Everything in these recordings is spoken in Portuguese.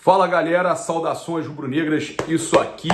Fala galera, saudações rubro-negras, isso aqui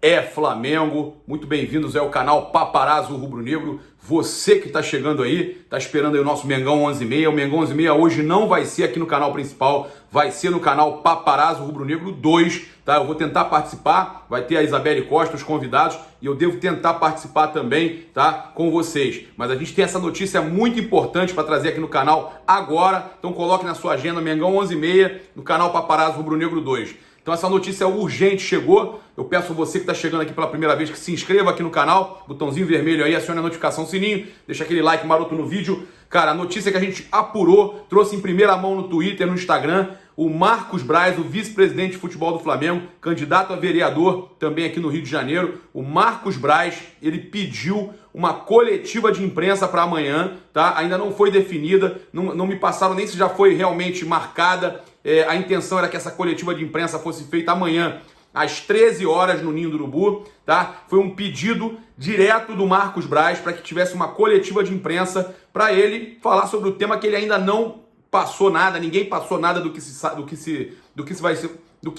é Flamengo, muito bem-vindos ao canal Paparazzo Rubro-Negro. Você que está chegando aí, está esperando aí o nosso Mengão 11h30, o Mengão 11h30 hoje não vai ser aqui no canal principal, vai ser no canal Paparazzo Rubro-Negro 2, tá? Eu vou tentar participar, vai ter a Isabelle Costa, os convidados, e eu devo tentar participar também, tá? Com vocês. Mas a gente tem essa notícia muito importante para trazer aqui no canal agora, então coloque na sua agenda Mengão 11h30 no canal Paparazzo Rubro-Negro 2. Então essa notícia urgente chegou, eu peço a você que está chegando aqui pela primeira vez que se inscreva aqui no canal, botãozinho vermelho aí, acione a notificação, sininho, deixa aquele like maroto no vídeo. Cara, a notícia que a gente apurou, trouxe em primeira mão no Twitter, no Instagram, o Marcos Braz, o vice-presidente de futebol do Flamengo, candidato a vereador também aqui no Rio de Janeiro, o Marcos Braz, ele pediu uma coletiva de imprensa para amanhã, tá? Ainda não foi definida, não me passaram nem se já foi realmente marcada. A intenção era que essa coletiva de imprensa fosse feita amanhã, às 13 horas no Ninho do Urubu, tá? Foi um pedido direto do Marcos Braz para que tivesse uma coletiva de imprensa para ele falar sobre o tema que ele ainda não passou nada, ninguém passou nada do que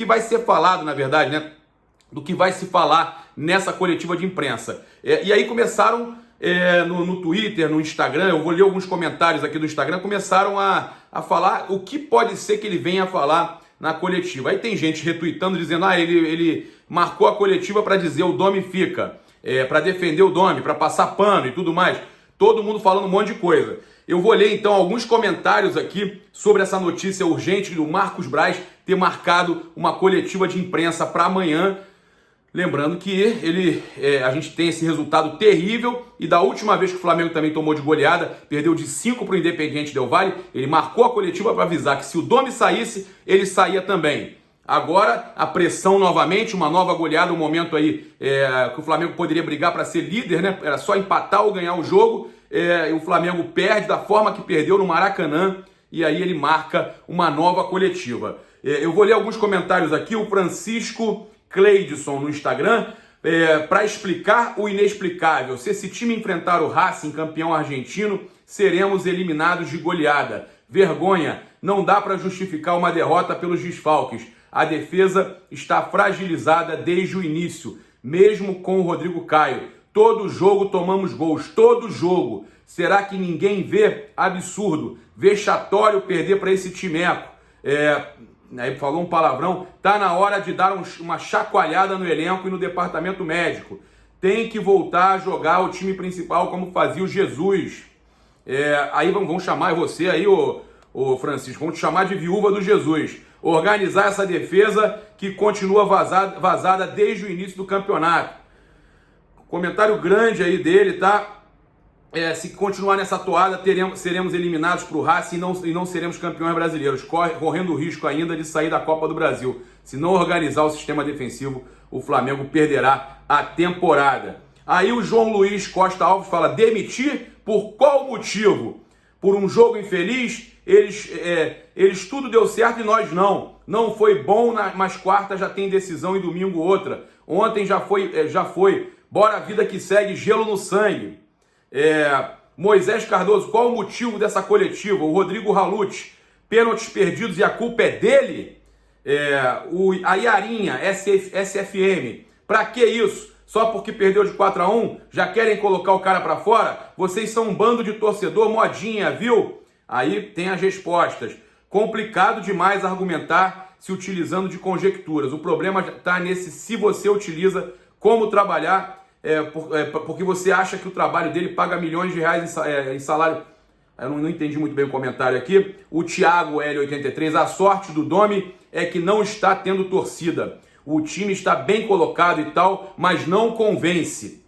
vai ser falado, na verdade, né? Do que vai se falar nessa coletiva de imprensa. E aí começaram no Twitter, no Instagram, eu vou ler alguns comentários aqui do Instagram, começaram a falar o que pode ser que ele venha a falar na coletiva. Aí tem gente retweetando, dizendo, ele marcou a coletiva para dizer o Domi fica, para defender o Domi, para passar pano e tudo mais. Todo mundo falando um monte de coisa. Eu vou ler então alguns comentários aqui sobre essa notícia urgente do Marcos Braz ter marcado uma coletiva de imprensa para amanhã. Lembrando que a gente tem esse resultado terrível e da última vez que o Flamengo também tomou de goleada, perdeu de 5 para o Independiente Del Valle, ele marcou a coletiva para avisar que se o Domi saísse, ele saía também. Agora, a pressão novamente, uma nova goleada, um momento aí que o Flamengo poderia brigar para ser líder, né? Era só empatar ou ganhar o jogo, e o Flamengo perde da forma que perdeu no Maracanã, e aí ele marca uma nova coletiva. Eu vou ler alguns comentários aqui, o Francisco Cleidson no Instagram, para explicar o inexplicável. Se esse time enfrentar o Racing, campeão argentino, seremos eliminados de goleada. Vergonha, não dá para justificar uma derrota pelos desfalques. A defesa está fragilizada desde o início, mesmo com o Rodrigo Caio. Todo jogo tomamos gols, todo jogo. Será que ninguém vê? Absurdo, vexatório perder para esse timeco. Aí falou um palavrão, tá na hora de dar uma chacoalhada no elenco e no departamento médico. Tem que voltar a jogar o time principal como fazia o Jesus. Aí vamos chamar você aí, ô Francisco, vamos te chamar de viúva do Jesus. Organizar essa defesa que continua vazada desde o início do campeonato. Comentário grande aí dele, tá? Se continuar nessa toada, seremos eliminados para o Racing e não seremos campeões brasileiros, correndo o risco ainda de sair da Copa do Brasil. Se não organizar o sistema defensivo, o Flamengo perderá a temporada. Aí o João Luiz Costa Alves fala, demitir por qual motivo? Por um jogo infeliz? Eles tudo deu certo e nós não. Não foi bom, mas quarta já tem decisão e domingo outra. Ontem já foi. Bora a vida que segue, gelo no sangue. Moisés Cardoso, qual o motivo dessa coletiva? O Rodrigo Ralucci, pênaltis perdidos e a culpa é dele? A Iarinha, SFM, pra que isso? Só porque perdeu de 4-1, já querem colocar o cara pra fora? Vocês são um bando de torcedor modinha, viu? Aí tem as respostas. Complicado demais argumentar se utilizando de conjecturas. O problema está nesse se você utiliza como trabalhar, porque você acha que o trabalho dele paga milhões de reais em salário. Eu não entendi muito bem o comentário aqui. O Thiago L83, a sorte do Domi é que não está tendo torcida. O time está bem colocado e tal, mas não convence.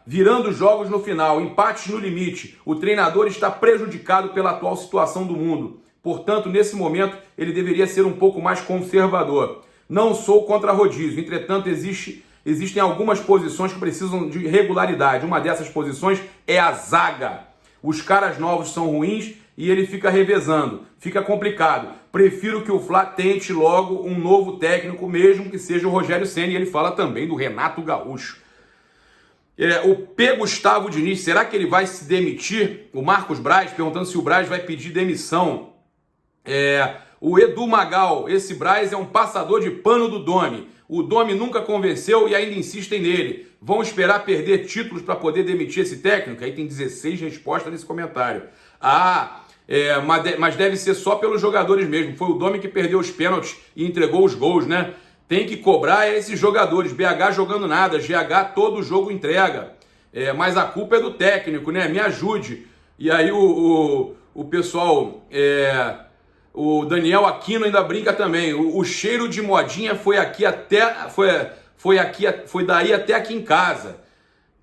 Virando jogos no final, empates no limite. O treinador está prejudicado pela atual situação do mundo. Portanto, nesse momento, ele deveria ser um pouco mais conservador. Não sou contra rodízio, entretanto, existem algumas posições que precisam de regularidade. Uma dessas posições é a zaga. Os caras novos são ruins e ele fica revezando. Fica complicado. Prefiro que o Fla tente logo um novo técnico, mesmo que seja o Rogério Ceni. E ele fala também do Renato Gaúcho. O P. Gustavo Diniz, será que ele vai se demitir? O Marcos Braz perguntando se o Braz vai pedir demissão. O Edu Magal, esse Braz é um passador de pano do Domi. O Domi nunca convenceu e ainda insistem nele. Vão esperar perder títulos para poder demitir esse técnico? Aí tem 16 respostas nesse comentário. Mas deve ser só pelos jogadores mesmo. Foi o Domi que perdeu os pênaltis e entregou os gols, né? Tem que cobrar esses jogadores. BH jogando nada, GH todo jogo entrega. Mas a culpa é do técnico, né? Me ajude. E aí o pessoal... O Daniel Aquino ainda brinca também. O cheiro de modinha foi daí até aqui em casa.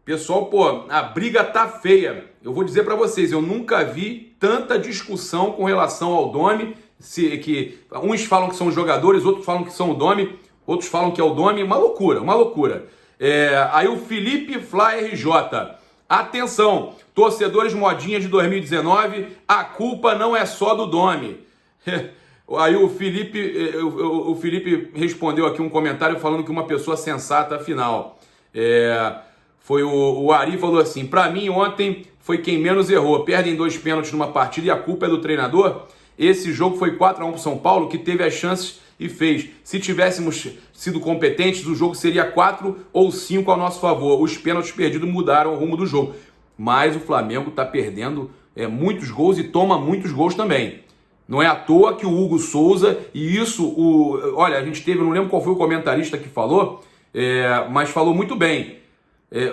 Pessoal, pô, a briga tá feia. Eu vou dizer pra vocês, eu nunca vi tanta discussão com relação ao Domi, que uns falam que são os jogadores, outros falam que são o Domi, outros falam que é o Domi. Uma loucura, uma loucura. Aí o Felipe Fla RJ. Atenção, torcedores modinhas de 2019, a culpa não é só do Domi. Aí o Felipe respondeu aqui um comentário falando que uma pessoa sensata, afinal. Foi o Ari falou assim: pra mim ontem foi quem menos errou. Perdem 2 pênaltis numa partida e a culpa é do treinador. Esse jogo foi 4-1 pro São Paulo, que teve as chances e fez. Se tivéssemos sido competentes, o jogo seria 4 ou 5 ao nosso favor. Os pênaltis perdidos mudaram o rumo do jogo. Mas o Flamengo tá perdendo muitos gols e toma muitos gols também. Não é à toa que o Hugo Souza, e isso, olha, a gente teve, não lembro qual foi o comentarista que falou, mas falou muito bem.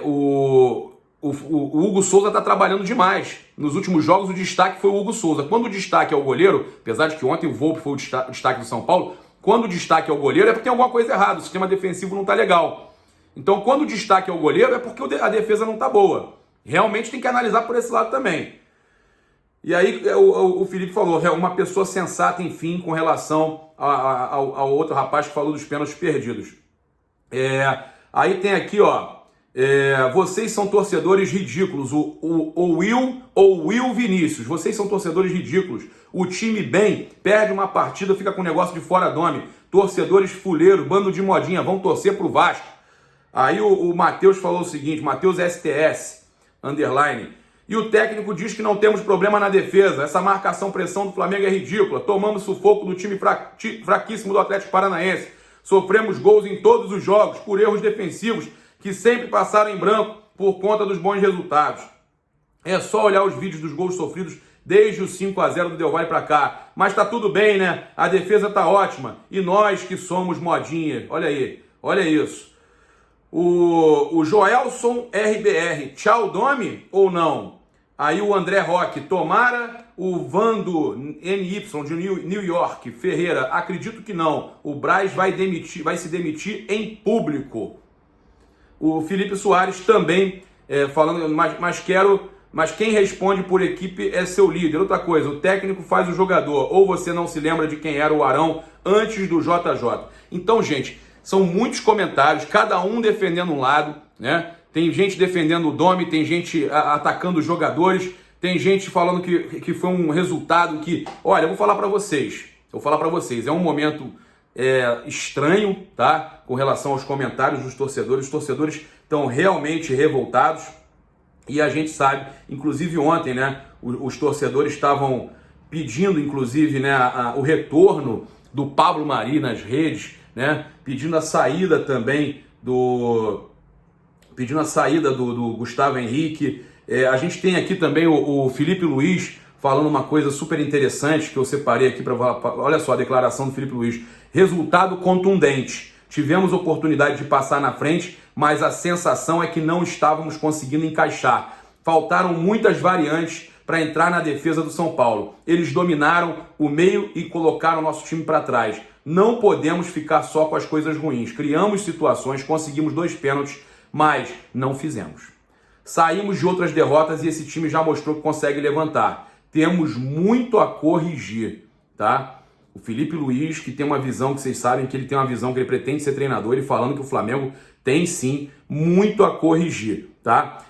O Hugo Souza está trabalhando demais. Nos últimos jogos o destaque foi o Hugo Souza. Quando o destaque é o goleiro, apesar de que ontem o Volpi foi o destaque do São Paulo, quando o destaque é o goleiro é porque tem alguma coisa errada, o sistema defensivo não está legal. Então quando o destaque é o goleiro é porque a defesa não está boa. Realmente tem que analisar por esse lado também. E aí o Felipe falou, uma pessoa sensata, enfim, com relação ao outro rapaz que falou dos pênaltis perdidos. Aí tem aqui, ó, vocês são torcedores ridículos, o Will Vinícius, vocês são torcedores ridículos. O time bem perde uma partida, fica com o negócio de fora Domi. Torcedores fuleiros, bando de modinha, vão torcer pro Vasco. Aí o Matheus falou o seguinte, Matheus STS, underline. E o técnico diz que não temos problema na defesa. Essa marcação-pressão do Flamengo é ridícula. Tomamos sufoco do time fraquíssimo do Atlético Paranaense. Sofremos gols em todos os jogos por erros defensivos que sempre passaram em branco por conta dos bons resultados. É só olhar os vídeos dos gols sofridos desde o 5-0 do Del Valle pra cá. Mas tá tudo bem, né? A defesa tá ótima. E nós que somos modinha. Olha aí, olha isso. O Joelson RBR. Tchau, Domi ou não? Aí o André Roque, tomara. O Vando NY de New York, Ferreira, acredito que não. O Braz vai se demitir em público. O Felipe Soares também falando, mas quem responde por equipe é seu líder. Outra coisa, o técnico faz o jogador. Ou você não se lembra de quem era o Arão antes do JJ. Então, gente, são muitos comentários, cada um defendendo um lado, né? Tem gente defendendo o Domi, tem gente atacando os jogadores, tem gente falando que foi um resultado que... Olha, eu vou falar para vocês, é um momento estranho, tá? Com relação aos comentários dos torcedores. Os torcedores estão realmente revoltados e a gente sabe, inclusive ontem, né? Os torcedores estavam pedindo, inclusive, né, o retorno do Pablo Mari nas redes, né? Pedindo a saída também do Gustavo Henrique. A gente tem aqui também o Felipe Luiz falando uma coisa super interessante que eu separei aqui para... Olha só a declaração do Felipe Luiz. Resultado contundente. Tivemos oportunidade de passar na frente, mas a sensação é que não estávamos conseguindo encaixar. Faltaram muitas variantes para entrar na defesa do São Paulo. Eles dominaram o meio e colocaram o nosso time para trás. Não podemos ficar só com as coisas ruins. Criamos situações, conseguimos 2 pênaltis, mas não fizemos. Saímos de outras derrotas e esse time já mostrou que consegue levantar. Temos muito a corrigir, tá? O Felipe Luiz, que tem uma visão, que vocês sabem que ele tem uma visão, que ele pretende ser treinador, ele falando que o Flamengo tem sim muito a corrigir, tá?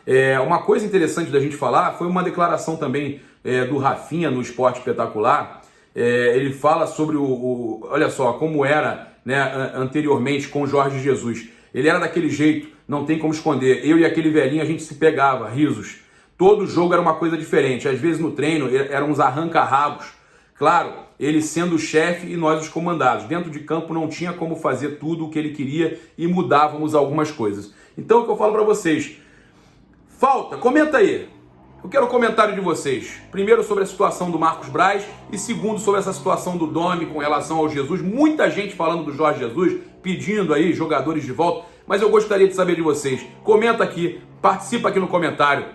Uma coisa interessante da gente falar foi uma declaração também do Rafinha no Esporte Espetacular. Ele fala sobre olha só, como era, né, anteriormente com o Jorge Jesus. Ele era daquele jeito, não tem como esconder. Eu e aquele velhinho, a gente se pegava, risos. Todo jogo era uma coisa diferente. Às vezes no treino eram uns arranca-rabos. Claro, ele sendo o chefe e nós os comandados. Dentro de campo não tinha como fazer tudo o que ele queria e mudávamos algumas coisas. Então, o que eu falo para vocês, comenta aí. Eu quero o comentário de vocês. Primeiro sobre a situação do Marcos Braz e segundo sobre essa situação do Domi com relação ao Jesus. Muita gente falando do Jorge Jesus, pedindo aí jogadores de volta, mas eu gostaria de saber de vocês. Comenta aqui, participa aqui no comentário.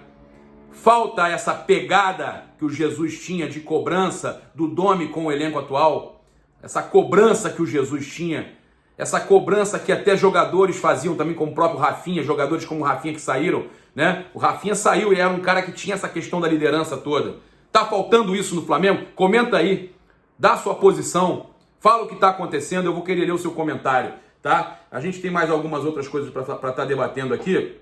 Falta essa pegada que o Jesus tinha de cobrança do Domi com o elenco atual? Essa cobrança que o Jesus tinha? Essa cobrança que até jogadores faziam também, como o próprio Rafinha, jogadores como o Rafinha que saíram, né? O Rafinha saiu e era um cara que tinha essa questão da liderança toda. Tá faltando isso no Flamengo? Comenta aí, dá a sua posição, fala o que tá acontecendo, eu vou querer ler o seu comentário, tá? A gente tem mais algumas outras coisas para estar debatendo aqui.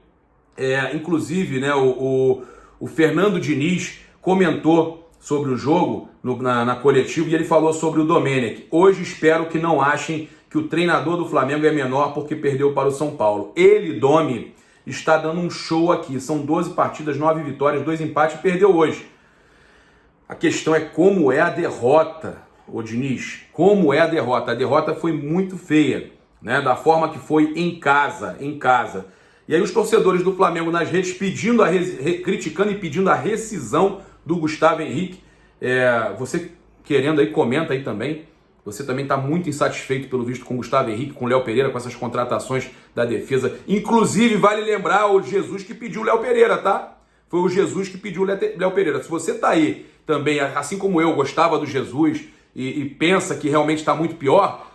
Inclusive, né, o Fernando Diniz comentou sobre o jogo na coletiva e ele falou sobre o Domenech. Hoje espero que não achem que o treinador do Flamengo é menor porque perdeu para o São Paulo. Ele, Domi, está dando um show aqui. São 12 partidas, 9 vitórias, 2 empates e perdeu hoje. A questão é como é a derrota, ô Diniz. Como é a derrota? A derrota foi muito feia, né? Da forma que foi em casa. E aí os torcedores do Flamengo nas redes criticando e pedindo a rescisão do Gustavo Henrique. Você querendo aí, comenta aí também. Você também está muito insatisfeito, pelo visto, com o Gustavo Henrique, com o Léo Pereira, com essas contratações da defesa. Inclusive, vale lembrar o Jesus que pediu o Léo Pereira, tá? Foi o Jesus que pediu o Léo Pereira. Se você está aí também, assim como eu, gostava do Jesus e pensa que realmente está muito pior,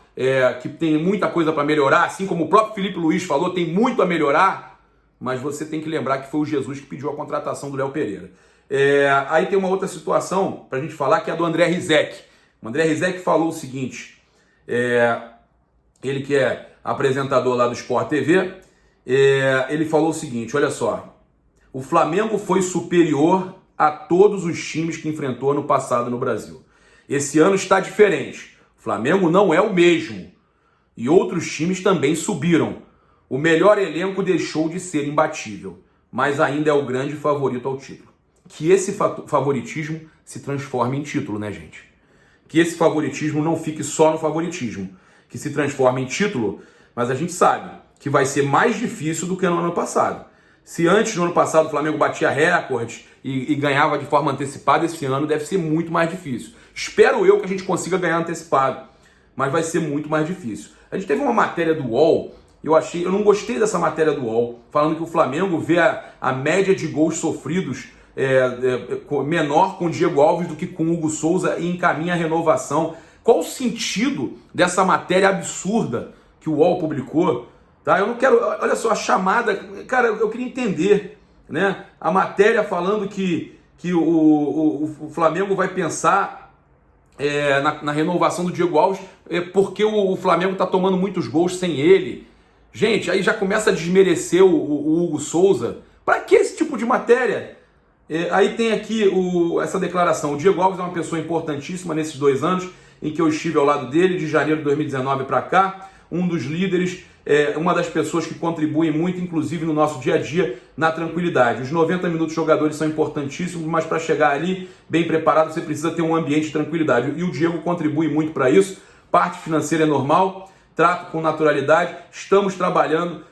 que tem muita coisa para melhorar, assim como o próprio Felipe Luiz falou, tem muito a melhorar, mas você tem que lembrar que foi o Jesus que pediu a contratação do Léo Pereira. Aí tem uma outra situação para a gente falar, que é a do André Rizek. O André Rizek falou o seguinte, ele que é apresentador lá do Sport TV, ele falou o seguinte, olha só, o Flamengo foi superior a todos os times que enfrentou no passado no Brasil. Esse ano está diferente, o Flamengo não é o mesmo e outros times também subiram. O melhor elenco deixou de ser imbatível, mas ainda é o grande favorito ao título. Que esse favoritismo se transforme em título, né, gente? Que esse favoritismo não fique só no favoritismo, que se transforme em título, mas a gente sabe que vai ser mais difícil do que no ano passado. Se antes, no ano passado, o Flamengo batia recordes e ganhava de forma antecipada, esse ano deve ser muito mais difícil. Espero eu que a gente consiga ganhar antecipado, mas vai ser muito mais difícil. A gente teve uma matéria do UOL, eu não gostei dessa matéria do UOL, falando que o Flamengo vê a média de gols sofridos menor com o Diego Alves do que com o Hugo Souza e encaminha a renovação. Qual o sentido dessa matéria absurda que o UOL publicou? Tá? Eu não quero... Olha só, a chamada... Cara, eu queria entender, né? A matéria falando que o Flamengo vai pensar na renovação do Diego Alves porque o Flamengo está tomando muitos gols sem ele. Gente, aí já começa a desmerecer o Hugo Souza. Para que esse tipo de matéria? Aí tem aqui essa declaração. O Diego Alves é uma pessoa importantíssima nesses 2 anos em que eu estive ao lado dele, de janeiro de 2019 para cá, um dos líderes, uma das pessoas que contribuem muito, inclusive no nosso dia a dia, na tranquilidade. Os 90 minutos de jogadores são importantíssimos, mas para chegar ali bem preparado você precisa ter um ambiente de tranquilidade. E o Diego contribui muito para isso. Parte financeira é normal, trato com naturalidade, estamos trabalhando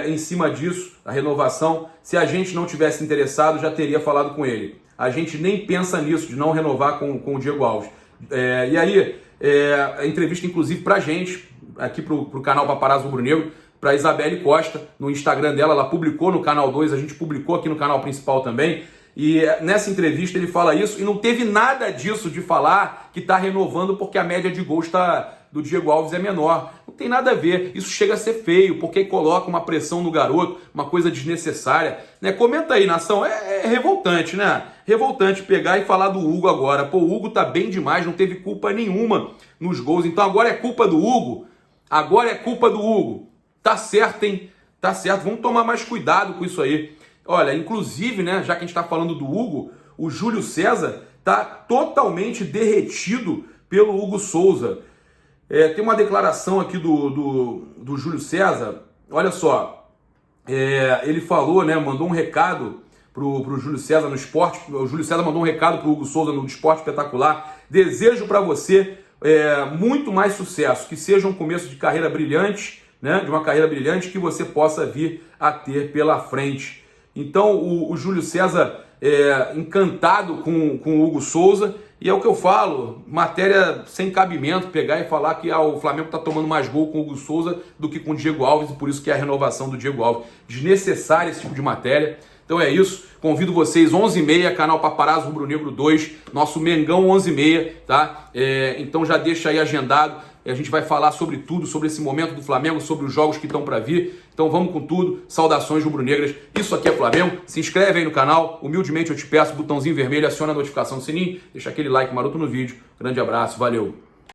em cima disso, a renovação. Se a gente não tivesse interessado, já teria falado com ele. A gente nem pensa nisso, de não renovar com o Diego Alves. E aí, a entrevista inclusive pra gente, aqui pro canal Paparazzo Rubro-Negro, pra Isabelle Costa, no Instagram dela, ela publicou no canal 2, a gente publicou aqui no canal principal também. E nessa entrevista ele fala isso, e não teve nada disso de falar que tá renovando porque a média de gols do Diego Alves é menor. Não tem nada a ver, isso chega a ser feio, porque coloca uma pressão no garoto, uma coisa desnecessária, né? Comenta aí, nação, é revoltante, né? Revoltante pegar e falar do Hugo agora. Pô, o Hugo tá bem demais, não teve culpa nenhuma nos gols, então agora é culpa do Hugo? Agora é culpa do Hugo. Tá certo, hein? Tá certo, vamos tomar mais cuidado com isso aí. Olha, inclusive, né, já que a gente tá falando do Hugo, o Júlio César tá totalmente derretido pelo Hugo Souza. Tem uma declaração aqui do Júlio César, olha só, ele falou, né, mandou um recado pro Júlio César no esporte, o Júlio César mandou um recado pro Hugo Souza no Esporte Espetacular: desejo para você muito mais sucesso, que seja um começo de carreira brilhante, né? De uma carreira brilhante que você possa vir a ter pela frente. Então o Júlio César encantado com o Hugo Souza, e é o que eu falo, matéria sem cabimento, pegar e falar que o Flamengo está tomando mais gol com o Hugo Souza do que com o Diego Alves, e por isso que é a renovação do Diego Alves. Desnecessária esse tipo de matéria. Então é isso, convido vocês, 11h30, canal Paparazzo Rubro Negro 2, nosso Mengão 11h30, tá? Então já deixa aí agendado, a gente vai falar sobre tudo, sobre esse momento do Flamengo, sobre os jogos que estão para vir. Então vamos com tudo, saudações rubro-negras, isso aqui é Flamengo, se inscreve aí no canal, humildemente eu te peço, botãozinho vermelho, aciona a notificação do sininho, deixa aquele like maroto no vídeo, grande abraço, valeu!